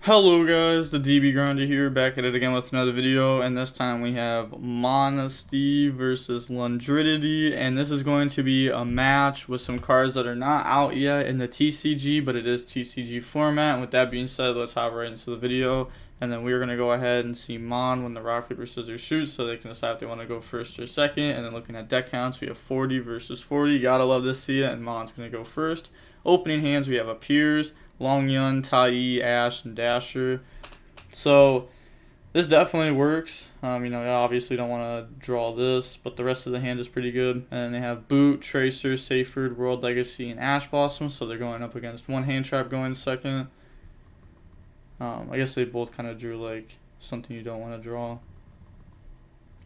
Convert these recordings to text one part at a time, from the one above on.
Hello guys, the DB Grinder here, back at it again with another video, and this time we have Monesty versus Lundridity, and this is going to be a match with some cards that are not out yet in the TCG, but it is TCG format. And with that being said, let's hop right into the video, and then we're going to go ahead and see Mon win the rock, paper, scissors, shoot, so they can decide if they want to go first or second. And then looking at deck counts, we have 40 versus 40, gotta love to see it, and Mon's going to go first. Opening hands, we have a Piers, Long Yun, Tai, Ash, and Dasher. So this definitely works. You know, I obviously don't want to draw this, but the rest of the hand is pretty good. And then they have Boot, Tracer, Seyfried, World Legacy, and Ash Blossom. So they're going up against one hand trap going second. I guess they both kind of drew like something you don't want to draw.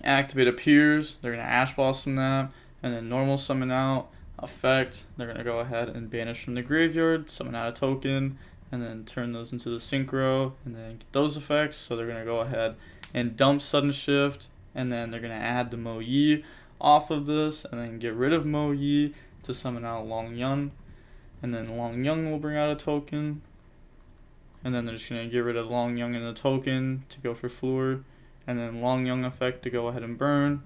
Activate appears. They're gonna Ash Blossom that, and then normal summon out. Effect, they're going to go ahead and banish from the graveyard, summon out a token, and then turn those into the synchro, and then get those effects. So they're going to go ahead and dump sudden shift, and then they're going to add the Mo Yi off of this, and then get rid of Mo Yi to summon out Long Yun, and then Long Yun will bring out a token, and then they're just going to get rid of Long Yun and the token to go for floor, and then Long Yun effect to go ahead and burn.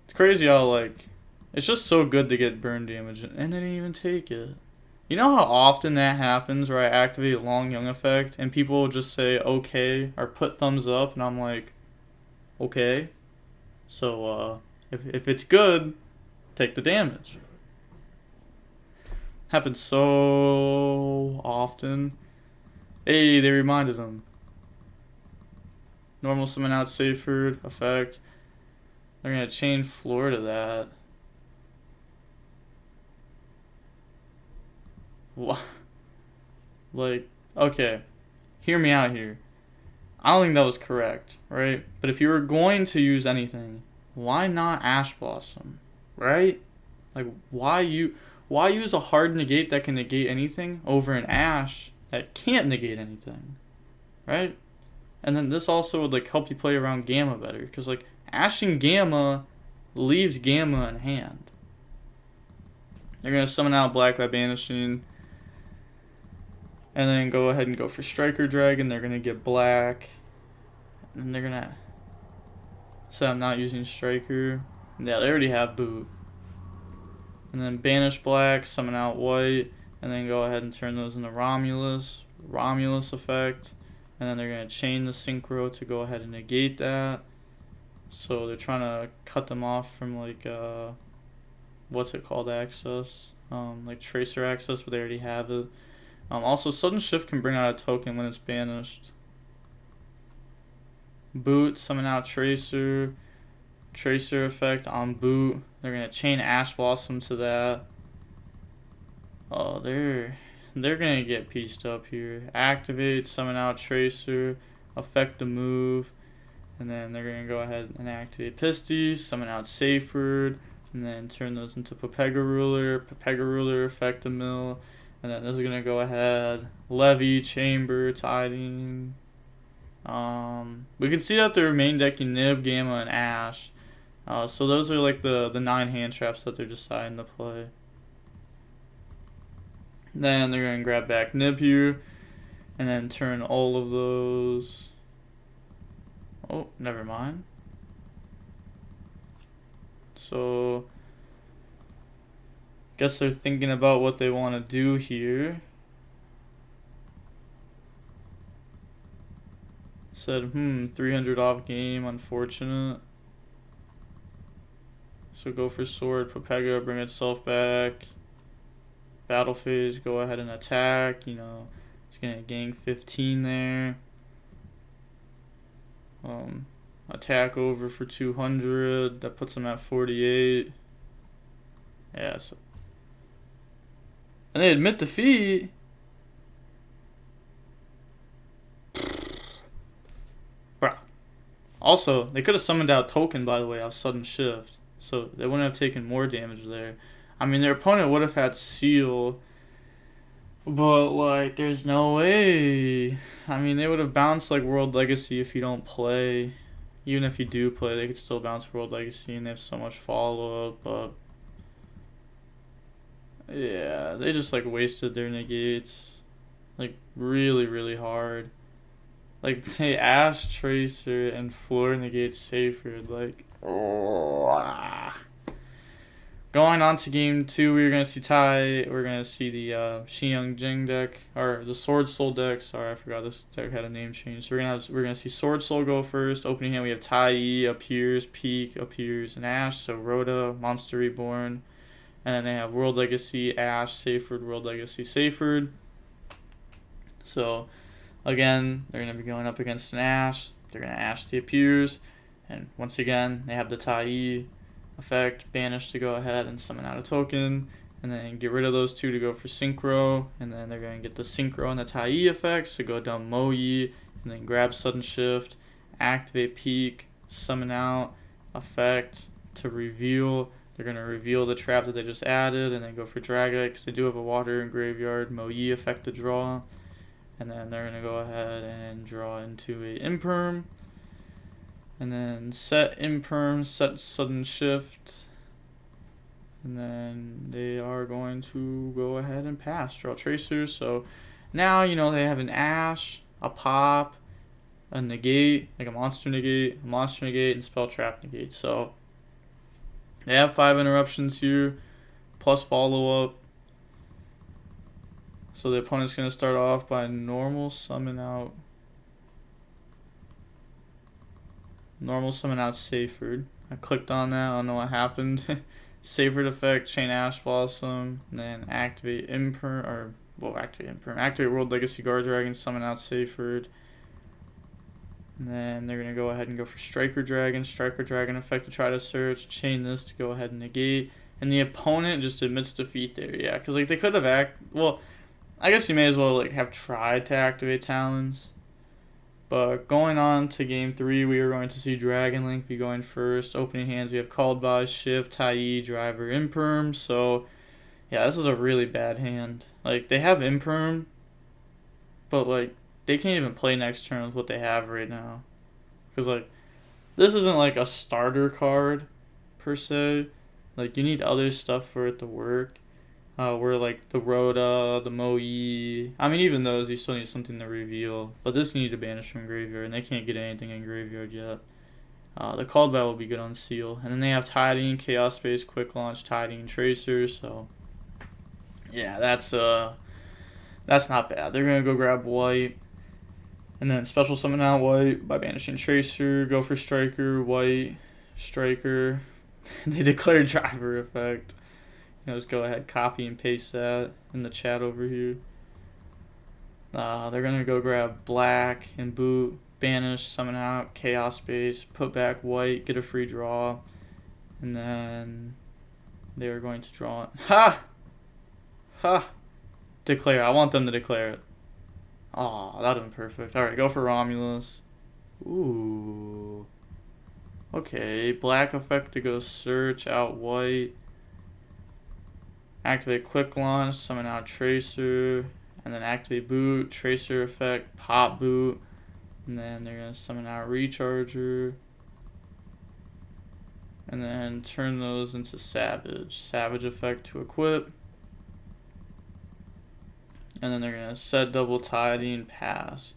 It's crazy how like it's just so good to get burn damage, and they didn't even take it. You know how often that happens where I activate Long Yun effect and people will just say okay or put thumbs up, and I'm like, okay. So if it's good, take the damage. Happens so often. Hey, they reminded them. Normal summon out Seyfried effect. They're gonna chain floor to that. What? Like, okay, hear me out here. I don't think that was correct, right? But if you were going to use anything, why not Ash Blossom, right? Like, why use a hard negate that can negate anything over an Ash that can't negate anything, right? And then this also would like help you play around Gamma better, because like Ashing Gamma leaves Gamma in hand. They're gonna summon out Black by banishing. And then go ahead and go for Striker Dragon. They're going to get black. And they're going to... So I'm not using Striker. Yeah, they already have Boot. And then banish black, summon out white. And then go ahead and turn those into Romulus. Romulus effect. And then they're going to chain the Synchro to go ahead and negate that. So they're trying to cut them off from like... what's it called? Access. Like Tracer access, but they already have it. Also, sudden shift can bring out a token when it's banished. Boot, summon out Tracer. Tracer effect on Boot. They're gonna chain Ash Blossom to that. Oh, they're gonna get pieced up here. Activate, summon out Tracer. Affect the move. And then they're gonna go ahead and activate Pistis, summon out Seyfried, and then turn those into Pepega Ruler, affect the mill. And then this is going to go ahead, Levy, Chamber, Tiding. We can see that they're main decking Nib, Gamma, and Ash. So those are like the 9 hand traps that they're deciding to play. Then they're going to grab back Nib here. And then turn all of those... Oh, never mind. So... Guess they're thinking about what they want to do here. Said, 300 off game, unfortunate. So go for sword, Pepega, bring itself back. Battle phase, go ahead and attack. You know, it's gonna gang 15 there. Attack over for 200. That puts them at 48. Yeah, so. And they admit defeat. Bruh. Also, they could have summoned out token, by the way, off sudden shift. So they wouldn't have taken more damage there. I mean, their opponent would have had seal. But, like, there's no way. I mean, they would have bounced, like, World Legacy if you don't play. Even if you do play, they could still bounce World Legacy, and they have so much follow-up, but... Yeah, they just like wasted their negates. Like, really hard. Like, they Ash Tracer and Floor negate Seyfried. Like, oh. Going on to game 2, we're going to see we're going to see the Xiang deck, or the SwordSoul deck. Sorry, I forgot this deck had a name change. So we're going to see SwordSoul go first. Opening hand, we have Tai, appears, Peak, appears, and Ash. So Rhoda, Monster Reborn. And then they have World Legacy, Ash, Seyfried, World Legacy, Seyfried. So, again, they're going to be going up against an Ash. They're going to Ash the appears. And once again, they have the Tai effect, banish to go ahead and summon out a token, and then get rid of those two to go for synchro, and then they're going to get the synchro and the Tai effects to go down Moyi, and then grab sudden shift, activate peak, summon out, effect to reveal. They're going to reveal the trap that they just added, and then go for drag it because they do have a water in graveyard, Moyi effect to draw, and then they're going to go ahead and draw into a imperm. And then set imperm, set sudden shift. And then they are going to go ahead and pass. Draw tracers. So now, you know, they have an Ash, a pop, a negate, like a monster negate, and spell trap negate. So they have 5 interruptions here, plus follow up. So the opponent's going to start off by normal summon out Seyfried. I clicked on that, I don't know what happened. Seyfried effect, chain Ash Blossom, and then activate activate World Legacy Guard Dragon, summon out Seyfried. And then they're gonna go ahead and go for Striker Dragon effect to try to search, chain this to go ahead and negate. And the opponent just admits defeat there, yeah, because like they could have well, I guess you may as well like have tried to activate Talons. But going on to game 3, we are going to see Dragon Link be going first. Opening hands, we have Called By, Shift, Tai, Driver, Imperm. So, yeah, this is a really bad hand. Like, they have Imperm, but, like, they can't even play next turn with what they have right now. Because, like, this isn't, like, a starter card, per se. Like, you need other stuff for it to work. Where like the Rhoda, the Moyi, I mean even those you still need something to reveal, but this you need to banish from graveyard, and they can't get anything in graveyard yet. The Called By will be good on seal, and then they have Tiding, Chaos Space, Quick Launch, Tiding, Tracer. So yeah, that's not bad. They're gonna go grab white, and then special summon out white by banishing Tracer. Go for Striker, white, Striker. They declare Driver effect. Just go ahead, copy and paste that in the chat over here. They're going to go grab black and boot, banish, summon out, Chaos Space, put back white, get a free draw, and then they are going to draw it. Ha! Ha! Declare. I want them to declare it. Oh, that would have been perfect. Alright, go for Romulus. Ooh. Okay, black effect to go search out white. Activate Quick Launch, summon out Tracer, and then activate Boot, Tracer effect, pop Boot, and then they're going to summon out Recharger, and then turn those into Savage effect to equip, and then they're going to set double Tiding, pass.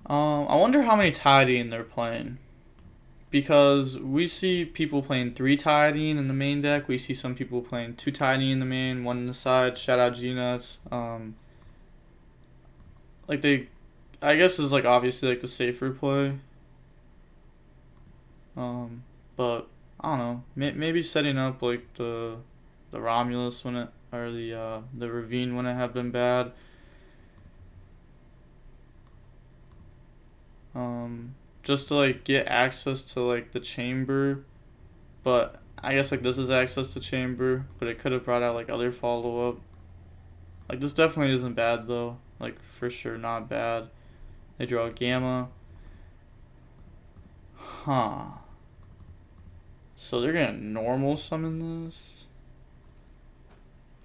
I wonder how many Tiding they're playing. Because we see people playing 3 Tiding in the main deck. We see some people playing 2 Tiding in the main, 1 in the side. Shout out G-Nuts. Like they, I guess is like obviously like the safer play. But I don't know. Maybe setting up like the Romulus when it, or the Ravine wouldn't have been bad. Just to like get access to like the chamber, but I guess like this is access to chamber, but it could have brought out like other follow up. Like this definitely isn't bad though, like for sure not bad. They draw a Gamma. Huh. So they're gonna normal summon this.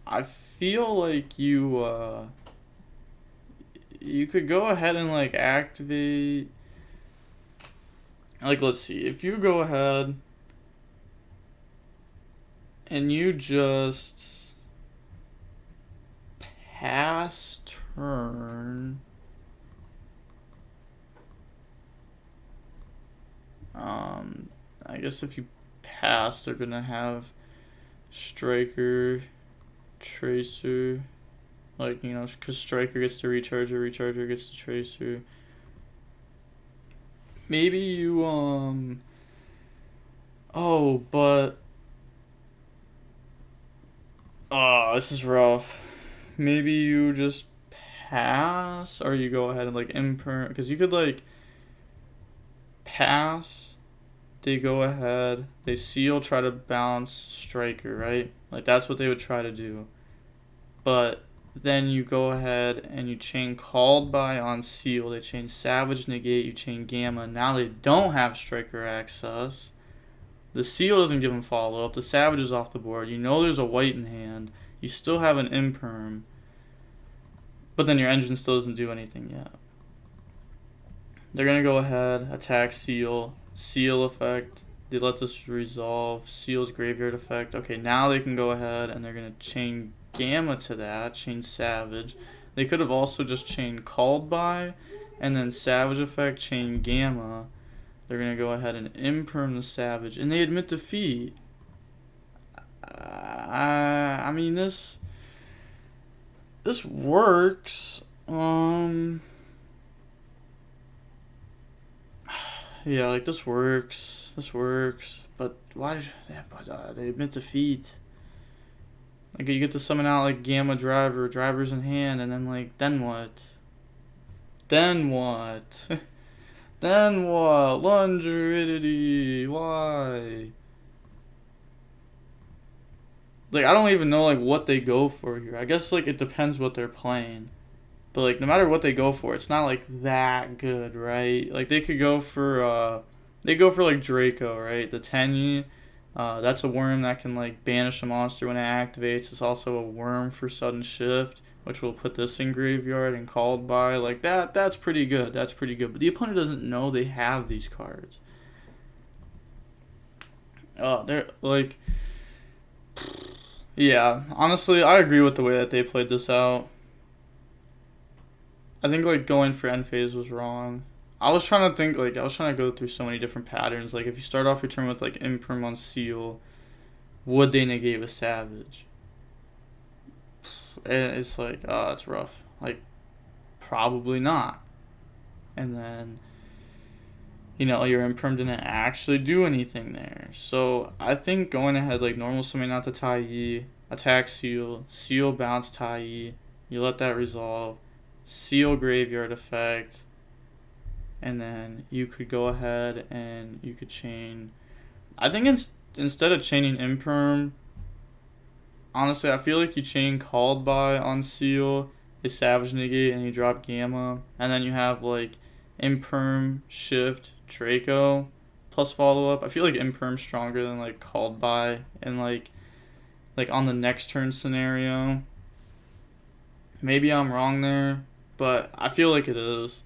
I feel like you could go ahead and like activate. Like, let's see, if you go ahead and you just pass turn. I guess if you pass, they're gonna have Striker, Tracer, like, you know, because Striker gets to Recharger, Recharger gets to Tracer. Maybe you, oh, but, oh, this is rough. Maybe you just pass, or you go ahead and, like, imperm, because you could, like, pass, they go ahead, they seal, try to bounce Striker, right? Like, that's what they would try to do. But then you go ahead and you chain Called By on seal, they chain Savage, negate, you chain Gamma. Now they don't have Striker access. The seal doesn't give them follow-up, the Savage is off the board, you know there's a white in hand, you still have an imperm, but then your engine still doesn't do anything yet. They're going to go ahead, attack seal, seal effect, they let this resolve, seal's graveyard effect. Okay, now they can go ahead and they're going to chain Gamma to that, chain Savage. They could have also just chained Called By, and then Savage effect, chain Gamma. They're going to go ahead and imperm the Savage, and they admit defeat. I mean, this works. Yeah, like, this works, but why did they admit defeat? Like, you get to summon out, like, Gamma Driver's in hand, and then, like, then what? Then what? Then what? Longevity, why? Like, I don't even know, like, what they go for here. I guess, like, it depends what they're playing. But, like, no matter what they go for, it's not, like, that good, right? Like, they could go for, like, Draco, right? The Tenyi. That's a worm that can, like, banish a monster when it activates. It's also a worm for Sudden Shift, which will put this in graveyard and Called By. Like, that's pretty good. That's pretty good. But the opponent doesn't know they have these cards. They're, like... Yeah, honestly, I agree with the way that they played this out. I think, like, going for end phase was wrong. I was trying to go through so many different patterns. Like, if you start off your turn with, like, imperm on seal, would they negate with Savage? And it's like, oh, it's rough. Like, probably not. And then, you know, your imperm didn't actually do anything there. So, I think going ahead, like, normal summoning out the Tai, attack seal, seal bounce Tai, you let that resolve, seal graveyard effect, and then you could go ahead and you could chain. I think instead of chaining imperm, honestly, I feel like you chain Called By on seal, a Savage negate, and you drop Gamma, and then you have, like, imperm, shift, Draco, plus follow up. I feel like imperm's stronger than, like, Called By, and like on the next turn scenario. Maybe I'm wrong there, but I feel like it is.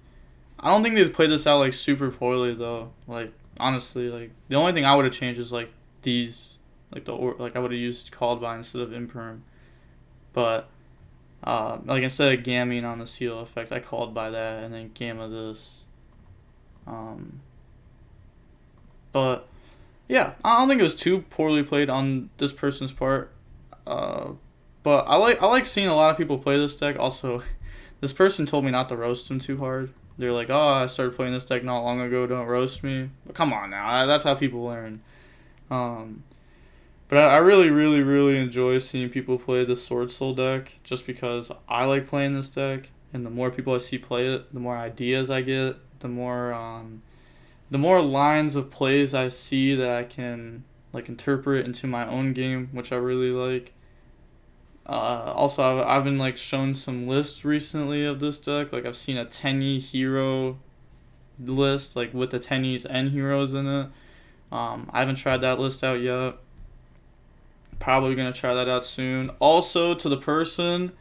I don't think they played this out, like, super poorly, though. Like, honestly, like, the only thing I would have changed is, like, these, like, I would have used Called By instead of imperm. But, like, instead of gamming on the seal effect, I Called By that, and then Gamma this. But, yeah, I don't think it was too poorly played on this person's part. But I like seeing a lot of people play this deck. Also, this person told me not to roast him too hard. They're like, oh, I started playing this deck not long ago, don't roast me. But come on now, that's how people learn. But I really, really, really enjoy seeing people play the SwordSoul deck, just because I like playing this deck, and the more people I see play it, the more ideas I get, the more lines of plays I see that I can, like, interpret into my own game, which I really like. Also, I've been, like, shown some lists recently of this deck. Like, I've seen a Tenyi hero list, like, with the Tenyis and heroes in it. I haven't tried that list out yet. Probably going to try that out soon. Also, to the person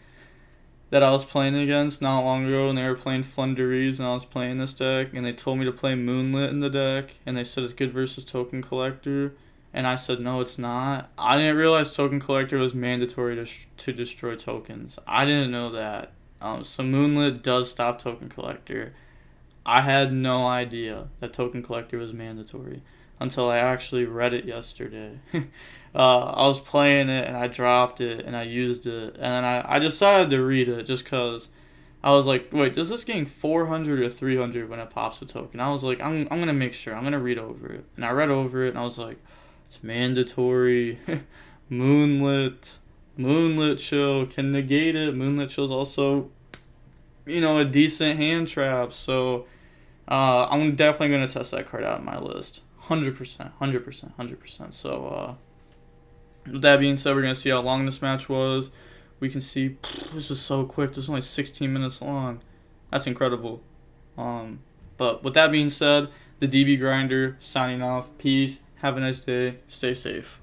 that I was playing against not long ago, and they were playing Flunderies, and I was playing this deck, and they told me to play Moonlit in the deck, and they said it's good versus Token Collector. And I said, no, it's not. I didn't realize Token Collector was mandatory to destroy tokens. I didn't know that. So Moonlit does stop Token Collector. I had no idea that Token Collector was mandatory until I actually read it yesterday. I was playing it and I dropped it and I used it. And then I decided to read it just because I was like, wait, does this gain 400 or 300 when it pops a token? I was like, I'm going to make sure. I'm going to read over it. And I read over it and I was like, it's mandatory. Moonlit Chill can negate it. Moonlit Chill's also, a decent hand trap. So I'm definitely going to test that card out in my list. 100%. So with that being said, we're going to see how long this match was. We can see this was so quick. This was only 16 minutes long. That's incredible. But with that being said, the DB Grinder signing off. Peace. Have a nice day. Stay safe.